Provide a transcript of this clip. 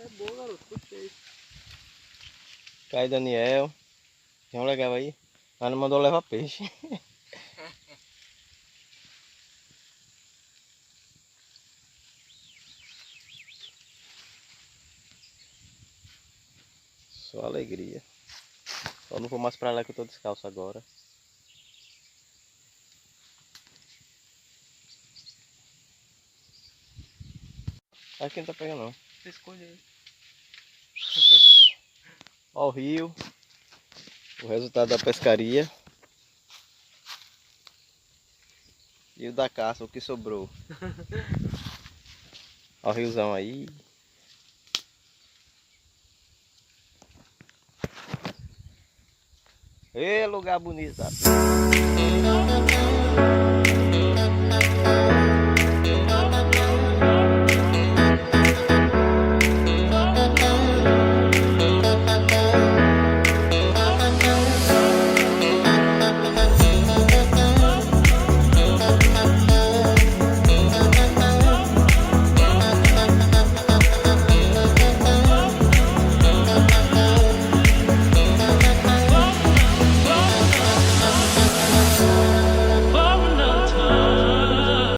É boa, garoto. Gostei. Cai, Daniel. Tem um legal aí. Mas não mandou levar peixe. Só alegria. Só não vou mais pra lá que eu tô descalço agora. Aqui não tá pegando não. Você escolhe aí. Ó o rio. O resultado da pescaria. E o da caça, o que sobrou. Ó o riozão aí. Ê, lugar bonito da pesca.